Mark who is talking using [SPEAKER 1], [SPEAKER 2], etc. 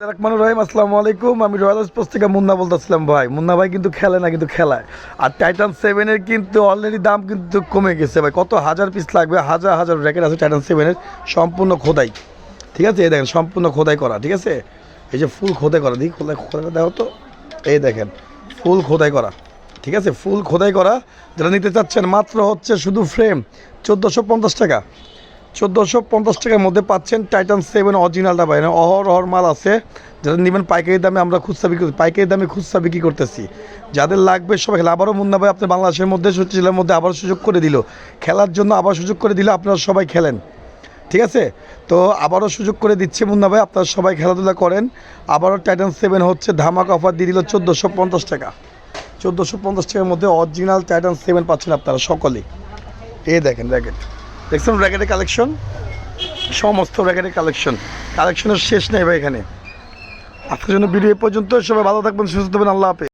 [SPEAKER 1] রহিম আসসালামু আলাইকুম। আমি রয়্যাল স্পোর্টস থেকে মুন্না বলতেছিলাম। ভাই মুন্না ভাই কিন্তু খেলে না, কিন্তু খেলায়। আর টাইটান 7-এর কিন্তু অলরেডি দাম কিন্তু কমে গেছে ভাই। কত হাজার পিস লাগবে, হাজার হাজার র্যাকেট আছে টাইটান 7-এর, সম্পূর্ণ খোদাই। ঠিক আছে, এই দেখেন সম্পূর্ণ খোদাই করা। ঠিক আছে, এই যে ফুল খোদাই করা, দেখি খোদাইটা দেখো তো। এই দেখেন ফুল খোদাই করা। ঠিক আছে, ফুল খোদাই করা। যারা নিতে চাচ্ছেন মাত্র হচ্ছে শুধু ফ্রেম 1450 টাকা। 1450 টাকার মধ্যে পাচ্ছেন টাইটান 7 অরিজিনালটা ভাই। অহর মাল আছে। যারা নেবেন পাইকারি দামে, আমরা পাইকারি দামে খুচরা বিক্রি করতেছি। যাদের লাগবে সবাই খেলে। আবারও মুন্না ভাই আপনার বাংলাদেশের মধ্যে জেলার মধ্যে আবার সুযোগ করে দিল খেলার জন্য, আবার সুযোগ করে দিল। আপনারা সবাই খেলেন। ঠিক আছে, তো আবারও সুযোগ করে দিচ্ছে মুন্না ভাই, আপনারা সবাই খেলাধুলা করেন। আবারও টাইটান 7 হচ্ছে ধামাকা অফার দিয়ে দিল 1450 টাকা। 1450 টাকার মধ্যে অরিজিনাল টাইটান 7 পাচ্ছেন আপনারা সকলেই। এই দেখেন র্যাকেট, দেখছেন র্যাকেটের কালেকশন, সমস্ত র্যাকেটের কালেকশনের শেষ নেই ভাই এখানে। আজকের জন্য ভিডিও পর্যন্ত। সবাই ভালো থাকবেন, সুস্থ থাকবেন। আল্লাহ হাফেজ।